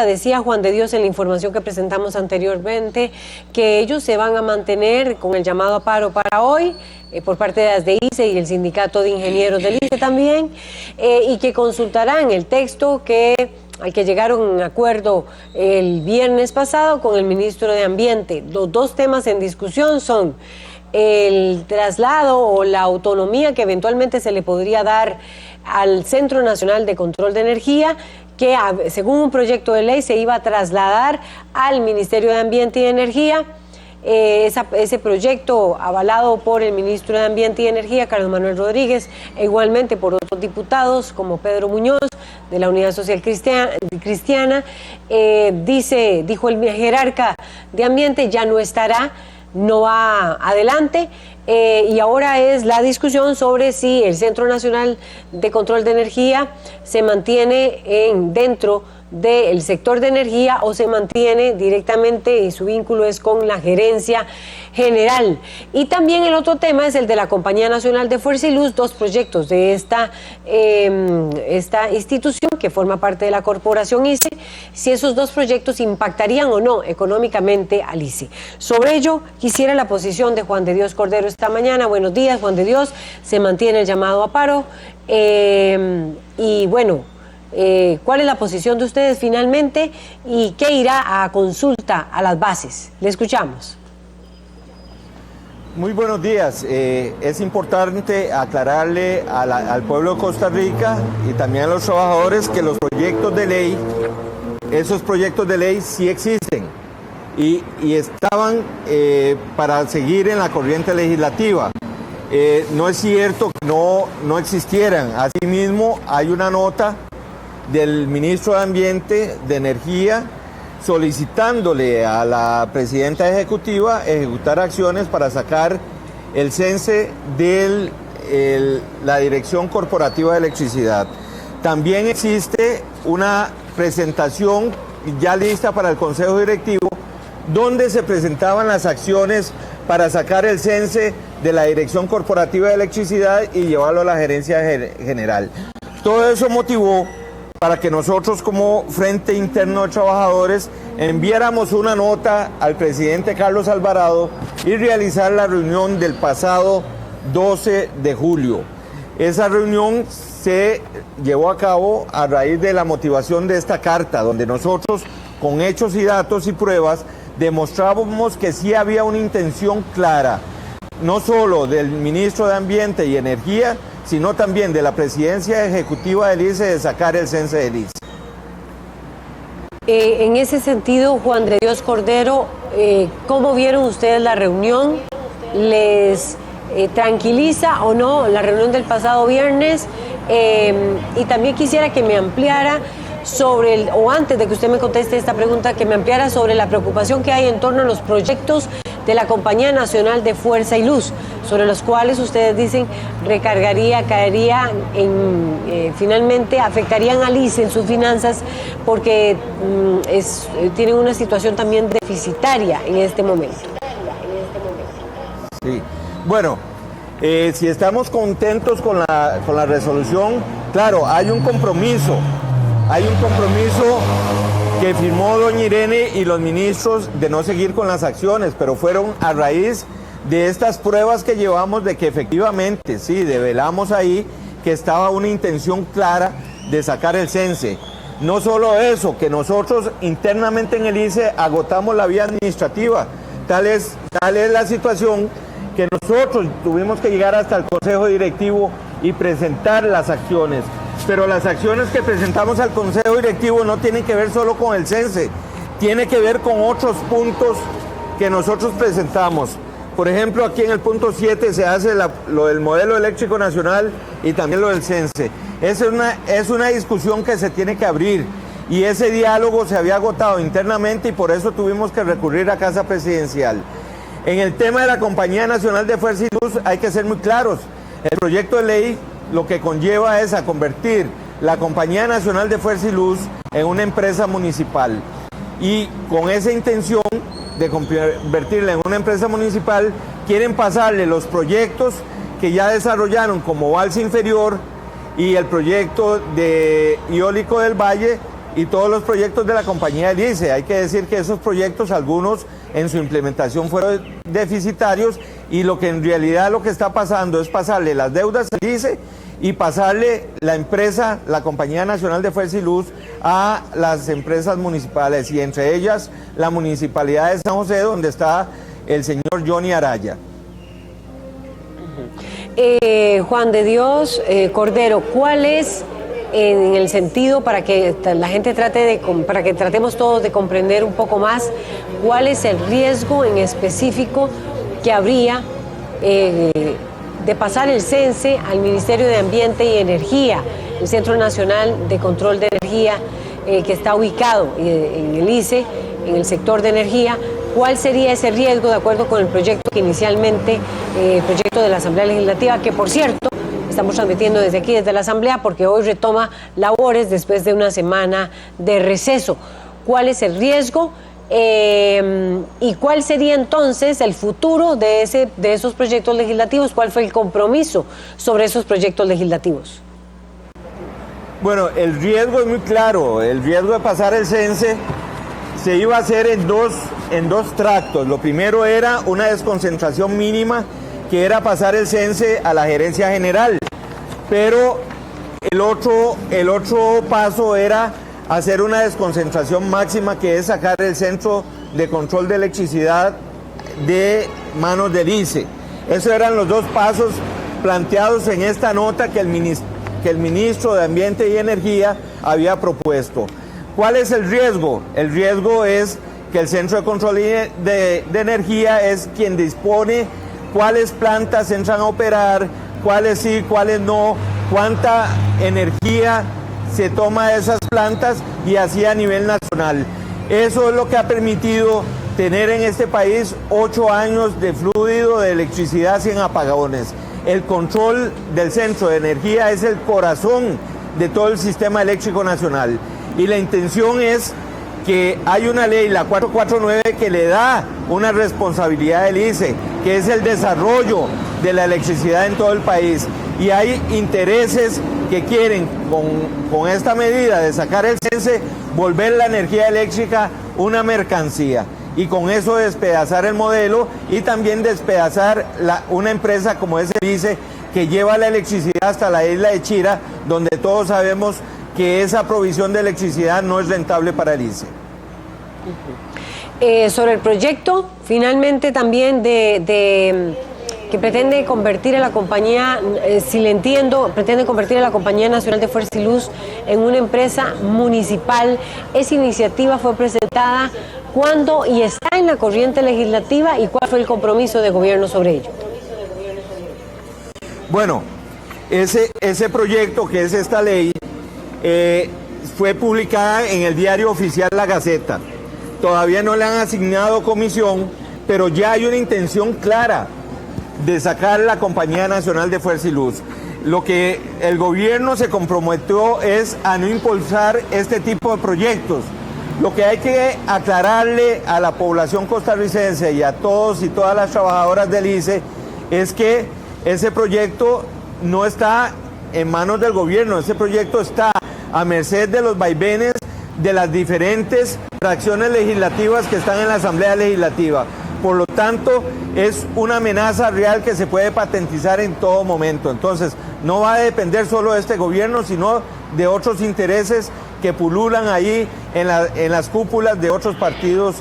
Decía Juan de Dios en la información que presentamos anteriormente que ellos se van a mantener con el llamado a paro para hoy por parte de las de ICE y el Sindicato de Ingenieros del ICE también, y que consultarán el texto al que llegaron en acuerdo el viernes pasado con el ministro de Ambiente. Los dos temas en discusión son el traslado o la autonomía que eventualmente se le podría dar al Centro Nacional de Control de Energía, que según un proyecto de ley se iba a trasladar al Ministerio de Ambiente y Energía. Ese proyecto avalado por el ministro de Ambiente y Energía, Carlos Manuel Rodríguez, e igualmente por otros diputados como Pedro Muñoz, de la Unidad Social Cristiana, dijo el jerarca de Ambiente, ya no estará, no va adelante, y ahora es la discusión sobre si el Centro Nacional de Control de Energía se mantiene dentro del sector de energía o se mantiene directamente y su vínculo es con la gerencia general. Y también el otro tema es el de la Compañía Nacional de Fuerza y Luz, dos proyectos de esta institución que forma parte de la corporación ICE, si esos dos proyectos impactarían o no económicamente al ICE. Sobre ello quisiera la posición de Juan de Dios Cordero esta mañana. Buenos días, Juan de Dios. Se mantiene el llamado a paro y bueno, ¿cuál es la posición de ustedes finalmente y qué irá a consulta a las bases? Le escuchamos. Muy buenos días. Es importante aclararle al pueblo de Costa Rica y también a los trabajadores que los proyectos de ley, esos proyectos de ley sí existen y estaban para seguir en la corriente legislativa. No es cierto que no existieran. Asimismo, hay una nota del ministro de Ambiente, de Energía, solicitándole a la presidenta ejecutiva ejecutar acciones para sacar el CENSE de la Dirección Corporativa de Electricidad. También existe una presentación ya lista para el Consejo Directivo, donde se presentaban las acciones para sacar el CENSE de la Dirección Corporativa de Electricidad y llevarlo a la Gerencia General. Todo eso motivó para que nosotros como Frente Interno de Trabajadores enviáramos una nota al presidente Carlos Alvarado y realizar la reunión del pasado 12 de julio. Esa reunión se llevó a cabo a raíz de la motivación de esta carta, donde nosotros, con hechos y datos y pruebas, demostrábamos que sí había una intención clara, no solo del ministro de Ambiente y Energía, sino también de la presidencia ejecutiva del ICE de sacar el CENSE del ICE. En ese sentido, Juan de Dios Cordero, ¿cómo vieron ustedes la reunión? ¿Les tranquiliza o no la reunión del pasado viernes? Y también quisiera que me ampliara sobre, o antes de que usted me conteste esta pregunta, que me ampliara sobre la preocupación que hay en torno a los proyectos de la Compañía Nacional de Fuerza y Luz, sobre los cuales ustedes dicen caería finalmente afectarían al ICE en sus finanzas porque tienen una situación también deficitaria en este momento. Sí, bueno, si estamos contentos con la resolución, claro, hay un compromiso que firmó doña Irene y los ministros de no seguir con las acciones, pero fueron a raíz de estas pruebas que llevamos de que efectivamente, sí, develamos ahí que estaba una intención clara de sacar el CENSE. No solo eso, que nosotros internamente en el ICE agotamos la vía administrativa. Tal es la situación que nosotros tuvimos que llegar hasta el Consejo Directivo y presentar las acciones. Pero las acciones que presentamos al Consejo Directivo no tienen que ver solo con el CENSE, tiene que ver con otros puntos que nosotros presentamos. Por ejemplo, aquí en el punto 7 se hace lo del modelo eléctrico nacional y también lo del CENSE. Es una discusión que se tiene que abrir y ese diálogo se había agotado internamente y por eso tuvimos que recurrir a Casa Presidencial. En el tema de la Compañía Nacional de Fuerza y Luz hay que ser muy claros. El proyecto de ley lo que conlleva es a convertir la Compañía Nacional de Fuerza y Luz en una empresa municipal. Y con esa intención de convertirla en una empresa municipal, quieren pasarle los proyectos que ya desarrollaron como Balsa Inferior y el proyecto de Eólico del Valle, y todos los proyectos de la compañía del ICE. Hay que decir que esos proyectos, algunos en su implementación fueron deficitarios, y lo que en realidad lo que está pasando es pasarle las deudas al ICE y pasarle la empresa, la Compañía Nacional de Fuerza y Luz, a las empresas municipales, y entre ellas la Municipalidad de San José, donde está el señor Johnny Araya. Juan de Dios Cordero, ¿cuál es, en el sentido, para que la gente para que tratemos todos de comprender un poco más, cuál es el riesgo en específico que habría de pasar el CENSE al Ministerio de Ambiente y Energía, el Centro Nacional de Control de Energía, que está ubicado en el ICE, en el sector de energía? ¿Cuál sería ese riesgo de acuerdo con el proyecto que inicialmente, el proyecto de la Asamblea Legislativa, que por cierto estamos transmitiendo desde aquí, desde la Asamblea, porque hoy retoma labores después de una semana de receso? ¿Cuál es el riesgo? ¿Y cuál sería entonces el futuro de esos proyectos legislativos? ¿Cuál fue el compromiso sobre esos proyectos legislativos? Bueno, el riesgo es muy claro. El riesgo de pasar el CENSE se iba a hacer en dos tractos. Lo primero era una desconcentración mínima, que era pasar el CENSE a la gerencia general, pero el otro paso era hacer una desconcentración máxima, que es sacar el Centro de Control de Electricidad de manos del ICE. Esos eran los dos pasos planteados en esta nota que el ministro de Ambiente y Energía había propuesto. ¿Cuál es el riesgo? El riesgo es que el Centro de Control de Energía es quien dispone cuáles plantas entran a operar, cuáles sí, cuáles no, cuánta energía se toma de esas plantas, y así a nivel nacional. Eso es lo que ha permitido tener en este país 8 años de fluido de electricidad sin apagones. El control del Centro de Energía es el corazón de todo el sistema eléctrico nacional, y la intención es que hay una ley, la 449, que le da una responsabilidad del ICE, que es el desarrollo de la electricidad en todo el país. Y hay intereses que quieren, con esta medida de sacar el CENSE, volver la energía eléctrica una mercancía, y con eso despedazar el modelo, y también despedazar una empresa como es el ICE, que lleva la electricidad hasta la isla de Chira, donde todos sabemos que esa provisión de electricidad no es rentable para el ICE. Sobre el proyecto, finalmente también que pretende convertir a la compañía, si le entiendo, pretende convertir a la Compañía Nacional de Fuerza y Luz en una empresa municipal. Esa iniciativa fue presentada cuándo y está en la corriente legislativa, ¿y cuál fue el compromiso de gobierno sobre ello? Bueno, ese proyecto, que es esta ley, fue publicada en el diario oficial La Gaceta. Todavía no le han asignado comisión, pero ya hay una intención clara de sacar la Compañía Nacional de Fuerza y Luz. Lo que el gobierno se comprometió es a no impulsar este tipo de proyectos. Lo que hay que aclararle a la población costarricense y a todos y todas las trabajadoras del ICE es que ese proyecto no está en manos del gobierno. Ese proyecto está a merced de los vaivenes de las diferentes fracciones legislativas que están en la Asamblea Legislativa. Por lo tanto, es una amenaza real que se puede patentizar en todo momento. Entonces, no va a depender solo de este gobierno, sino de otros intereses que pululan ahí en las cúpulas de otros partidos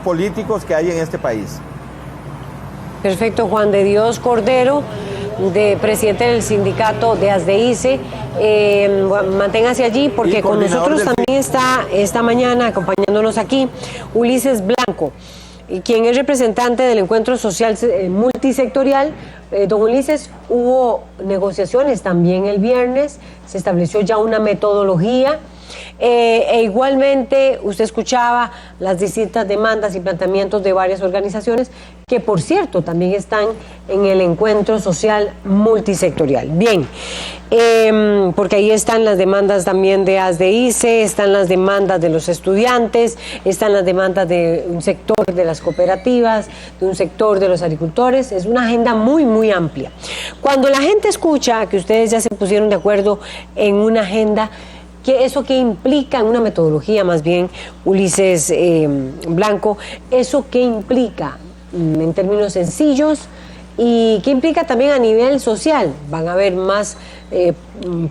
políticos que hay en este país. Perfecto. Juan de Dios Cordero, presidente del sindicato de ASDEICE, manténgase allí, porque con nosotros también está esta mañana acompañándonos aquí Ulises Blanco, quien es representante del Encuentro Social Multisectorial. Don Ulises, hubo negociaciones también el viernes, se estableció ya una metodología. E igualmente usted escuchaba las distintas demandas y planteamientos de varias organizaciones que, por cierto, también están en el encuentro social multisectorial. Bien, porque ahí están las demandas también de ASDICE, están las demandas de los estudiantes, están las demandas de un sector de las cooperativas, de un sector de los agricultores. Es una agenda muy, muy amplia. Cuando la gente escucha que ustedes ya se pusieron de acuerdo en una agenda, ¿eso qué implica en una metodología más bien, Ulises Blanco? ¿Eso qué implica en términos sencillos? ¿Y qué implica también a nivel social? ¿Van a haber más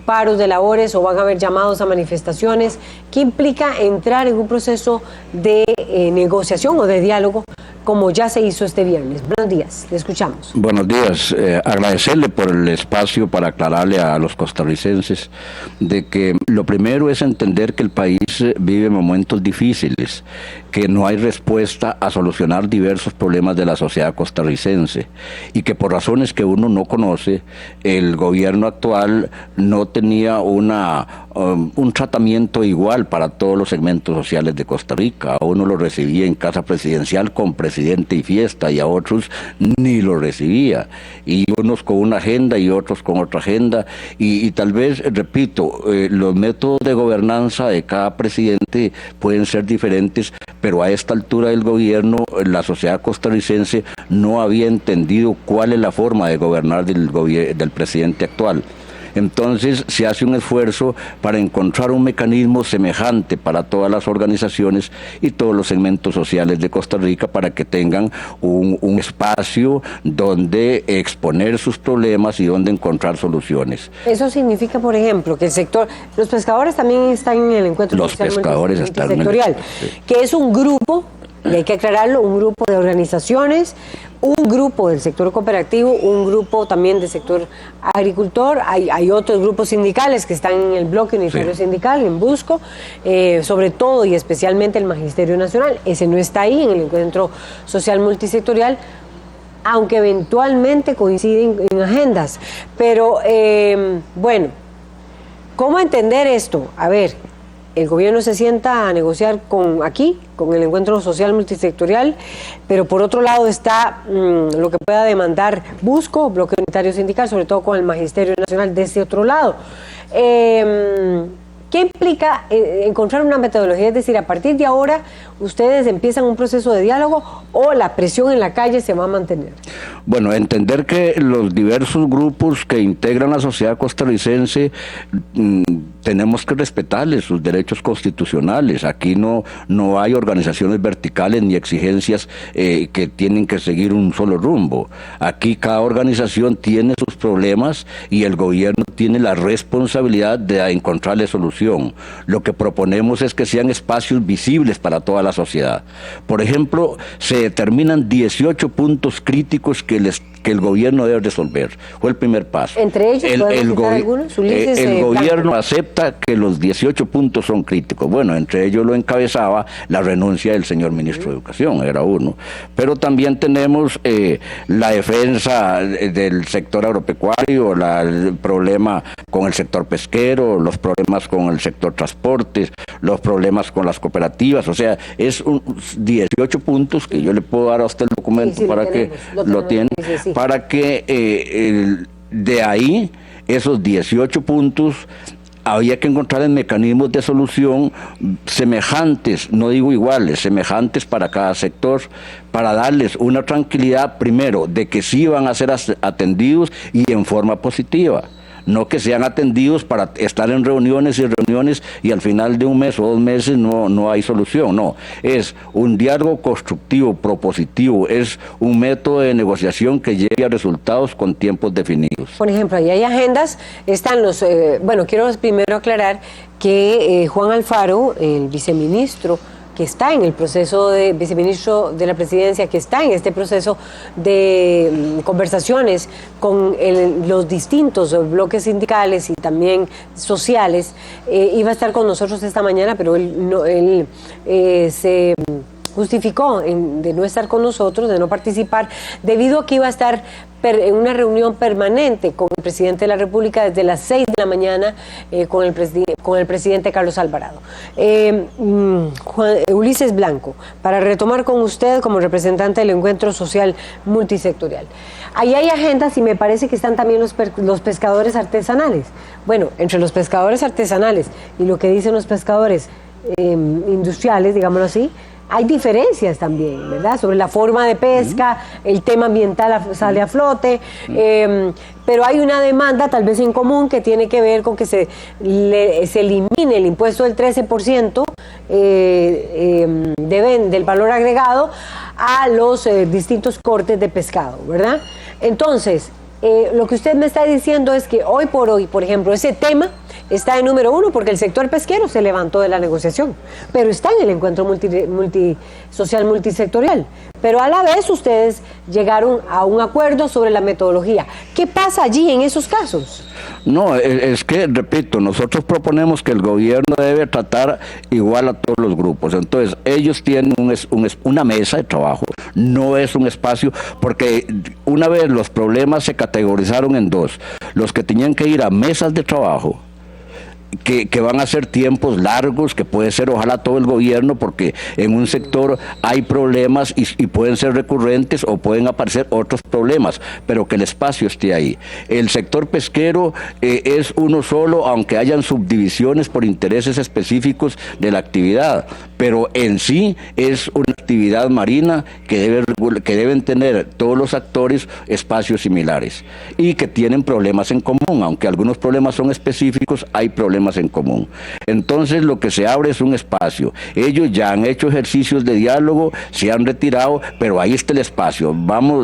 paros de labores o van a haber llamados a manifestaciones? ¿Qué implica entrar en un proceso de negociación o de diálogo como ya se hizo este viernes? Buenos días, le escuchamos. Buenos días, agradecerle por el espacio para aclararle a los costarricenses de que lo primero es entender que el país vive momentos difíciles, que no hay respuesta a solucionar diversos problemas de la sociedad costarricense y que por razones que uno no conoce, el gobierno actual no tenía un tratamiento igual para todos los segmentos sociales de Costa Rica. A uno lo recibía en casa presidencial con presidente y fiesta y a otros ni lo recibía, y unos con una agenda y otros con otra agenda, y tal vez, repito, los métodos de gobernanza de cada presidente pueden ser diferentes, pero a esta altura del gobierno la sociedad costarricense no había entendido cuál es la forma de gobernar del presidente actual. Entonces se hace un esfuerzo para encontrar un mecanismo semejante para todas las organizaciones y todos los segmentos sociales de Costa Rica para que tengan un espacio donde exponer sus problemas y donde encontrar soluciones. Eso significa, por ejemplo, que el sector, los pescadores también están en el encuentro social multisectorial, que es un grupo, y hay que aclararlo, un grupo de organizaciones, un grupo del sector cooperativo, un grupo también del sector agricultor, hay otros grupos sindicales que están en el bloque unitario sindical, en Busco, sobre todo y especialmente el Magisterio Nacional. Ese no está ahí en el encuentro social multisectorial, aunque eventualmente coinciden en agendas. Pero, bueno, ¿cómo entender esto? A ver, el gobierno se sienta a negociar con el encuentro social multisectorial, pero por otro lado está lo que pueda demandar Busco, bloque unitario sindical, sobre todo con el Magisterio Nacional de ese otro lado. ¿Qué implica encontrar una metodología? Es decir, a partir de ahora, ¿ustedes empiezan un proceso de diálogo o la presión en la calle se va a mantener? Bueno, entender que los diversos grupos que integran la sociedad costarricense tenemos que respetarles sus derechos constitucionales. Aquí no hay organizaciones verticales ni exigencias que tienen que seguir un solo rumbo. Aquí cada organización tiene sus problemas y el gobierno tiene la responsabilidad de encontrarle solución. Lo que proponemos es que sean espacios visibles para toda la sociedad. Por ejemplo, se determinan 18 puntos críticos que el gobierno debe resolver. Fue el primer paso. Entre ellos, el gobierno acepta que los 18 puntos son críticos. Bueno, entre ellos lo encabezaba la renuncia del señor ministro de Educación, era uno. Pero también tenemos la defensa del sector agropecuario, el problema con el sector pesquero, los problemas con el sector transportes, los problemas con las cooperativas. O sea, es 18 puntos que yo le puedo dar a usted el documento para que lo tiene. Para que de ahí, esos 18 puntos, había que encontrar mecanismos de solución semejantes, no digo iguales, semejantes para cada sector, para darles una tranquilidad, primero, de que sí van a ser atendidos y en forma positiva. No que sean atendidos para estar en reuniones y al final de un mes o 2 meses no hay solución. No, es un diálogo constructivo, propositivo, es un método de negociación que lleve a resultados con tiempos definidos. Por ejemplo, ahí hay agendas, están los... bueno, quiero primero aclarar que Juan Alfaro, el viceministro, que está en el proceso de viceministro de la presidencia, que está en este proceso de conversaciones con los distintos bloques sindicales y también sociales, iba a estar con nosotros esta mañana, pero él se justificó de no estar con nosotros, de no participar, debido a que iba a estar en una reunión permanente con el presidente de la República desde las 6 de la mañana con el presidente Carlos Alvarado. Ulises Blanco, para retomar con usted como representante del Encuentro Social Multisectorial. Ahí hay agendas y me parece que están también los pescadores artesanales. Bueno, entre los pescadores artesanales y lo que dicen los pescadores industriales, digámoslo así, hay diferencias también, ¿verdad? Sobre la forma de pesca, el tema ambiental sale a flote, pero hay una demanda tal vez en común que tiene que ver con que se elimine el impuesto del 13% del valor agregado a los distintos cortes de pescado, ¿verdad? Entonces, lo que usted me está diciendo es que hoy por hoy, por ejemplo, ese tema está en número 1 porque el sector pesquero se levantó de la negociación, pero está en el encuentro social multisectorial. Pero a la vez ustedes llegaron a un acuerdo sobre la metodología. ¿Qué pasa allí en esos casos? No, es que, repito, nosotros proponemos que el gobierno debe tratar igual a todos los grupos. Entonces, ellos tienen una mesa de trabajo, no es un espacio, porque una vez los problemas se categorizaron en dos. Los que tenían que ir a mesas de trabajo, que van a ser tiempos largos, que puede ser ojalá todo el gobierno, porque en un sector hay problemas y pueden ser recurrentes o pueden aparecer otros problemas, pero que el espacio esté ahí. El sector pesquero es uno solo, aunque hayan subdivisiones por intereses específicos de la actividad, pero en sí es una actividad marina que deben tener todos los actores espacios similares y que tienen problemas en común, aunque algunos problemas son específicos, hay problemas en común. Entonces lo que se abre es un espacio. Ellos ya han hecho ejercicios de diálogo, se han retirado, pero ahí está el espacio.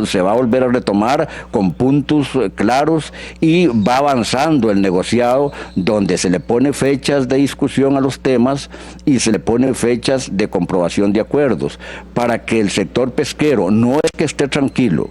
Se va a volver a retomar con puntos claros y va avanzando el negociado, donde se le pone fechas de discusión a los temas y se le pone fechas de comprobación de acuerdos, para que el sector pesquero no es que esté tranquilo,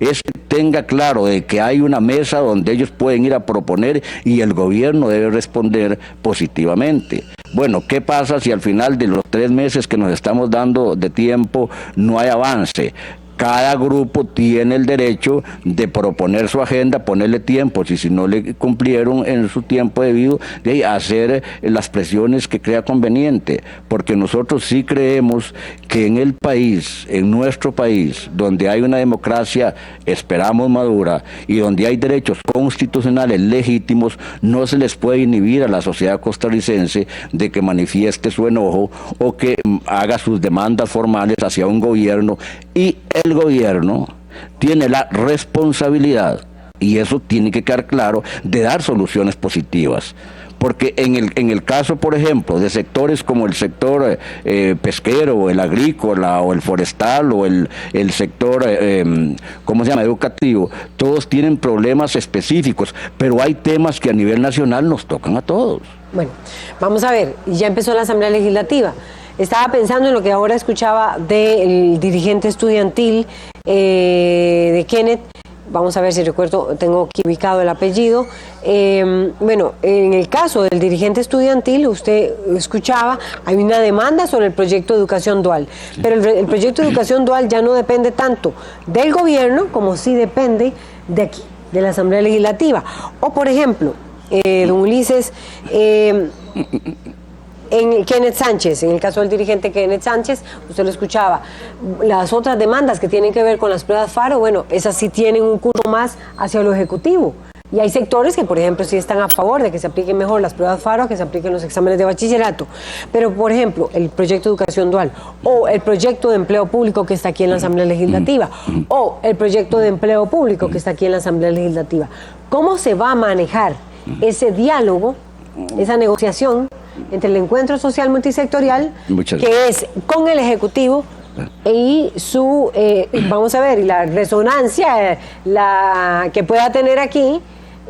es que tenga claro de que hay una mesa donde ellos pueden ir a proponer y el gobierno debe responder positivamente. Bueno, ¿qué pasa si al final de los 3 meses que nos estamos dando de tiempo no hay avance? Cada grupo tiene el derecho de proponer su agenda, ponerle tiempos, y si no le cumplieron en su tiempo debido, de hacer las presiones que crea conveniente, porque nosotros sí creemos que en el país, en nuestro país, donde hay una democracia, esperamos madura, y donde hay derechos constitucionales legítimos, no se les puede inhibir a la sociedad costarricense de que manifieste su enojo o que haga sus demandas formales hacia un gobierno, y el gobierno tiene la responsabilidad, y eso tiene que quedar claro, de dar soluciones positivas. Porque en el caso, por ejemplo, de sectores como el sector pesquero, o el agrícola, o el forestal, o el sector, educativo, todos tienen problemas específicos, pero hay temas que a nivel nacional nos tocan a todos. Bueno, vamos a ver, ya empezó la Asamblea Legislativa. Estaba pensando en lo que ahora escuchaba del dirigente estudiantil de Kenneth. Vamos a ver si recuerdo, tengo aquí ubicado el apellido. Bueno, en el caso del dirigente estudiantil, usted escuchaba, hay una demanda sobre el proyecto de educación dual. Pero el proyecto de educación dual ya no depende tanto del gobierno como sí depende de aquí, de la Asamblea Legislativa. O, por ejemplo, don Ulises, en Kenneth Sánchez, en el caso del dirigente Kenneth Sánchez, usted lo escuchaba, las otras demandas que tienen que ver con las pruebas FARO, bueno, esas sí tienen un curso más hacia lo ejecutivo. Y hay sectores que, por ejemplo, sí están a favor de que se apliquen mejor las pruebas FARO, que se apliquen los exámenes de bachillerato. Pero, por ejemplo, el proyecto de educación dual, o el proyecto de empleo público que está aquí en la Asamblea Legislativa, o el proyecto de empleo público que está aquí en la Asamblea Legislativa, ¿cómo se va a manejar ese diálogo, esa negociación entre el Encuentro Social Multisectorial, que es con el Ejecutivo, y su, vamos a ver, la resonancia que pueda tener aquí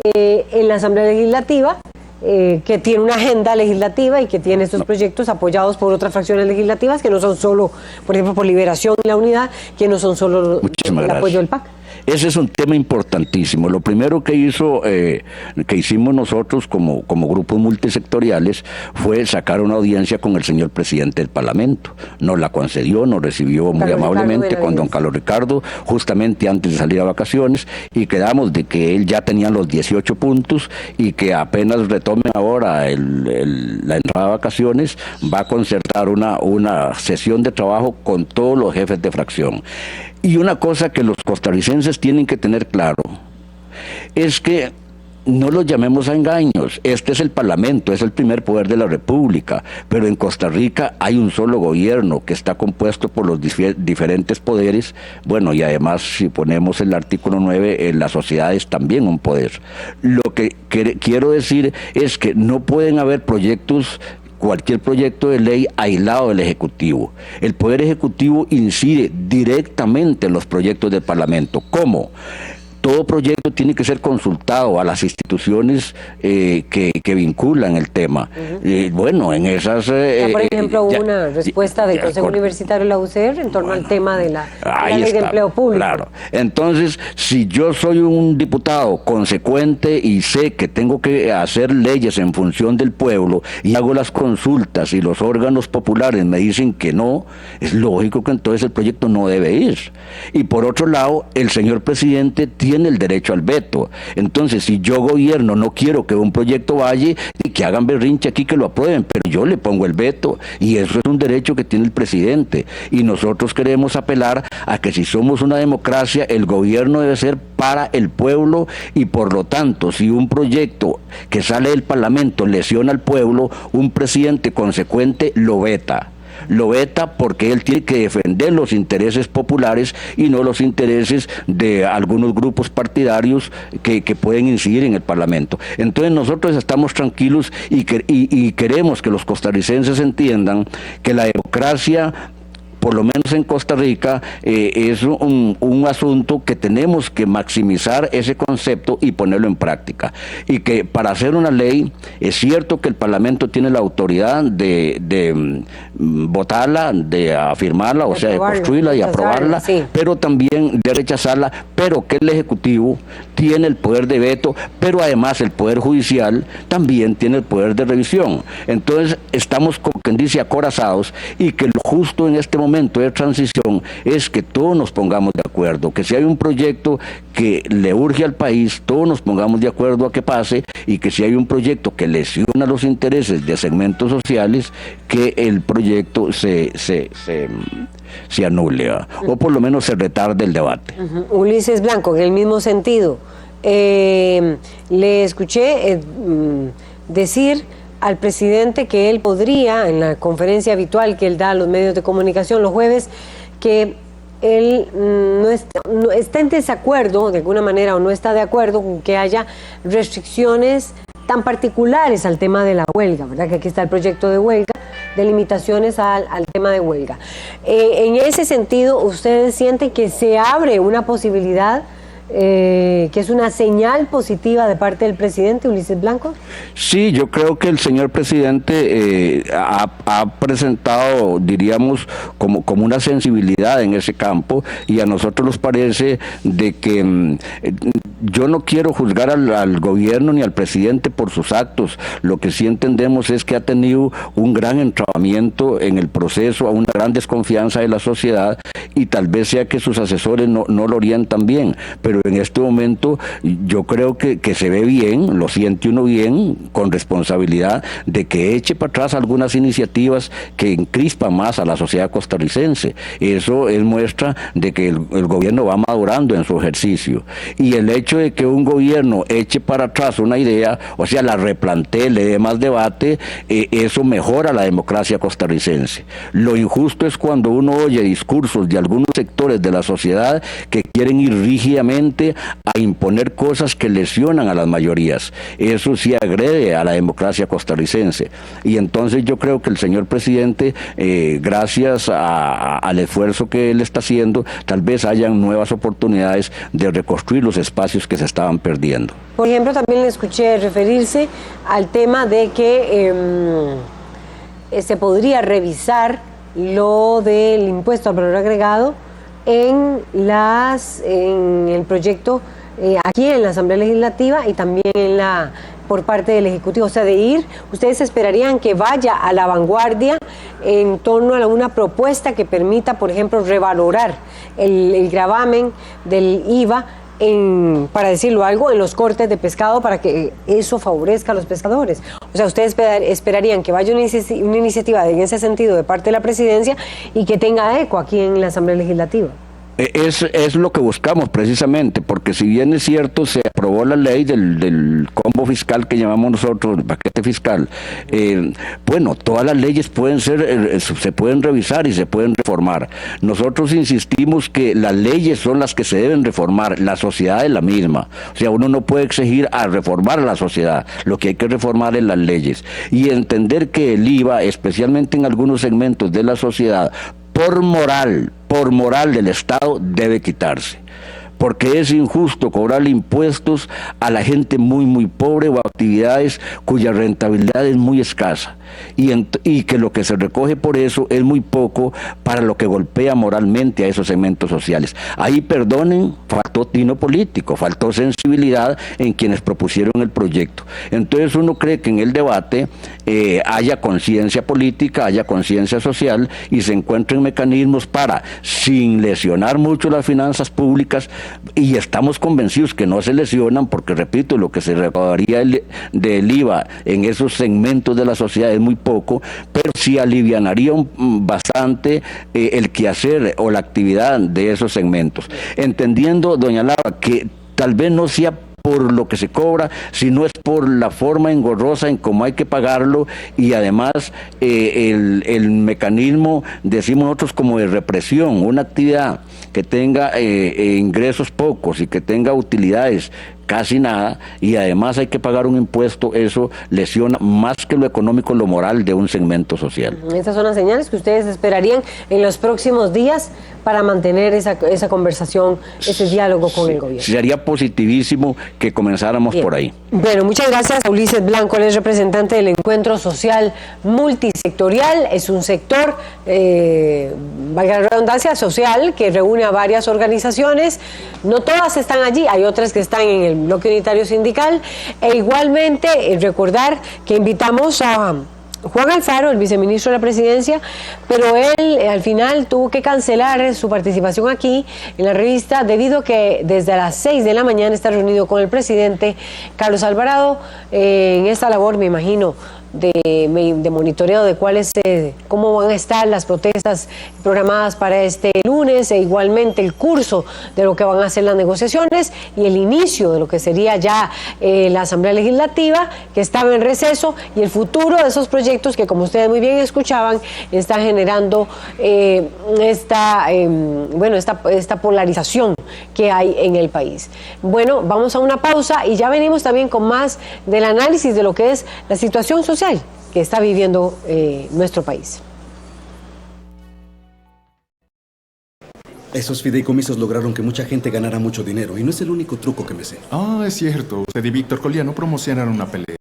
en la Asamblea Legislativa, que tiene una agenda legislativa y que tiene estos proyectos apoyados por otras fracciones legislativas que no son solo, por ejemplo, por Liberación y la Unidad, que no son solo el apoyo del PAC? Ese es un tema importantísimo. Lo primero que hicimos nosotros como grupos multisectoriales fue sacar una audiencia con el señor presidente del Parlamento. Nos la concedió, nos recibió muy amablemente con don Carlos Ricardo, justamente antes de salir a vacaciones, y quedamos de que él ya tenía los 18 puntos y que apenas retomen ahora la entrada a vacaciones, va a concertar una sesión de trabajo con todos los jefes de fracción. Y una cosa que los costarricenses tienen que tener claro es que no los llamemos a engaños. Este es el Parlamento, es el primer poder de la República, pero en Costa Rica hay un solo gobierno que está compuesto por los diferentes poderes. Bueno, y además, si ponemos el artículo 9, la sociedad es también un poder. Lo que quiero decir es que no pueden haber cualquier proyecto de ley aislado del Ejecutivo. El Poder Ejecutivo incide directamente en los proyectos del Parlamento. ¿Cómo? Todo proyecto tiene que ser consultado a las instituciones que vinculan el tema. Bueno, en esas... por ejemplo, hubo una respuesta del Consejo Universitario de la UCR en torno al tema de la ley de empleo público. Claro. Entonces, si yo soy un diputado consecuente y sé que tengo que hacer leyes en función del pueblo y hago las consultas y los órganos populares me dicen que no, es lógico que entonces el proyecto no debe ir. Y por otro lado, el señor presidente tiene el derecho al veto. Entonces, si yo gobierno no quiero que un proyecto vaya y que hagan berrinche aquí que lo aprueben, pero yo le pongo el veto, y eso es un derecho que tiene el presidente. Y nosotros queremos apelar a que si somos una democracia, el gobierno debe ser para el pueblo, y por lo tanto, si un proyecto que sale del Parlamento lesiona al pueblo, un presidente consecuente lo veta. Lo veta porque él tiene que defender los intereses populares y no los intereses de algunos grupos partidarios que pueden incidir en el Parlamento. Entonces nosotros estamos tranquilos y queremos que los costarricenses entiendan que la democracia, por lo menos en Costa Rica, es un asunto que tenemos que maximizar ese concepto y ponerlo en práctica. Y que para hacer una ley, es cierto que el Parlamento tiene la autoridad de votarla, de afirmarla, o sea, de construirla y aprobarla, sí, pero también de rechazarla, pero que el Ejecutivo tiene el poder de veto, pero además el Poder Judicial también tiene el poder de revisión. Entonces, estamos, como quien dice, acorazados, y que lo justo en este momento de transición es que todos nos pongamos de acuerdo, que si hay un proyecto que le urge al país, todos nos pongamos de acuerdo a que pase, y que si hay un proyecto que lesiona los intereses de segmentos sociales, que el proyecto se anule, o por lo menos se retarde el debate. Ulises Blanco, en el mismo sentido, le escuché decir al presidente que él podría, en la conferencia habitual que él da a los medios de comunicación los jueves, que él no está en desacuerdo, de alguna manera, o no está de acuerdo con que haya restricciones tan particulares al tema de la huelga, ¿verdad? Que aquí está el proyecto de huelga, de limitaciones al tema de huelga. En ese sentido, ¿ustedes sienten que se abre una posibilidad que es una señal positiva de parte del presidente Ulises Blanco? Sí, yo creo que el señor presidente ha presentado, diríamos, como una sensibilidad en ese campo, y a nosotros nos parece de que yo no quiero juzgar al gobierno ni al presidente por sus actos. Lo que sí entendemos es que ha tenido un gran entrabamiento en el proceso, a una gran desconfianza de la sociedad, y tal vez sea que sus asesores no lo orientan bien, pero en este momento yo creo que se ve bien, lo siente uno bien, con responsabilidad, de que eche para atrás algunas iniciativas que encrispan más a la sociedad costarricense. Eso es muestra de que el gobierno va madurando en su ejercicio, y el hecho de que un gobierno eche para atrás una idea, o sea, la replantee, le dé más debate, eso mejora la democracia costarricense. Lo injusto es cuando uno oye discursos de algunos sectores de la sociedad que quieren ir rígidamente a imponer cosas que lesionan a las mayorías. Eso sí agrede a la democracia costarricense. Y entonces yo creo que el señor presidente, gracias al esfuerzo que él está haciendo, tal vez hayan nuevas oportunidades de reconstruir los espacios que se estaban perdiendo. Por ejemplo, también le escuché referirse al tema de que se podría revisar lo del impuesto al valor agregado en el proyecto aquí en la Asamblea Legislativa y también por parte del Ejecutivo, o sea, ustedes esperarían que vaya a la vanguardia en torno a una propuesta que permita, por ejemplo, revalorar el gravamen del IVA para decirlo algo, en los cortes de pescado para que eso favorezca a los pescadores. O sea, ustedes esperarían que vaya una iniciativa en ese sentido de parte de la presidencia y que tenga eco aquí en la Asamblea Legislativa. Es lo que buscamos precisamente, porque si bien es cierto, se aprobó la ley del combo fiscal que llamamos nosotros, el paquete fiscal, bueno, todas las leyes se pueden revisar y se pueden reformar. Nosotros insistimos que las leyes son las que se deben reformar, la sociedad es la misma. O sea, uno no puede exigir a reformar a la sociedad, lo que hay que reformar es las leyes. Y entender que el IVA, especialmente en algunos segmentos de la sociedad, por moral del Estado debe quitarse, porque es injusto cobrarle impuestos a la gente muy pobre o a actividades cuya rentabilidad es muy escasa y que lo que se recoge por eso es muy poco para lo que golpea moralmente a esos segmentos sociales. Ahí, perdonen, faltó tino político, faltó sensibilidad en quienes propusieron el proyecto. Entonces uno cree que en el debate haya conciencia política, haya conciencia social y se encuentren mecanismos para, sin lesionar mucho las finanzas públicas, y estamos convencidos que no se lesionan porque, repito, lo que se recaudaría del IVA en esos segmentos de la sociedad es muy poco, pero sí alivianaría bastante el quehacer o la actividad de esos segmentos. Entendiendo, doña Laura, que tal vez no sea por lo que se cobra, sino es por la forma engorrosa en cómo hay que pagarlo y además el mecanismo, decimos nosotros, como de represión. Una actividad que tenga ingresos pocos y que tenga utilidades casi nada, y además hay que pagar un impuesto, eso lesiona más que lo económico, lo moral de un segmento social. Estas son las señales que ustedes esperarían en los próximos días para mantener esa conversación, ese diálogo con el gobierno. Sería positivísimo que comenzáramos por ahí. Bueno, muchas gracias a Ulises Blanco, él es representante del Encuentro Social Multisectorial. Es un sector, valga la redundancia, social, que reúne a varias organizaciones. No todas están allí, hay otras que están en el bloque unitario sindical. E igualmente, recordar que invitamos a Juan Alfaro, el viceministro de la Presidencia, pero él al final tuvo que cancelar su participación aquí en la revista debido a que desde las 6 de la mañana está reunido con el presidente Carlos Alvarado en esta labor, me imagino, de monitoreo de cómo van a estar las protestas programadas para este lunes, e igualmente el curso de lo que van a ser las negociaciones y el inicio de lo que sería ya la Asamblea Legislativa, que estaba en receso, y el futuro de esos proyectos que, como ustedes muy bien escuchaban, están generando esta polarización que hay en el país. Bueno, vamos a una pausa y ya venimos también con más del análisis de lo que es la situación social que está viviendo nuestro país. Esos fideicomisos lograron que mucha gente ganara mucho dinero y no es el único truco que me sé. Es cierto. Usted y Víctor Coliano promocionaron una pelea.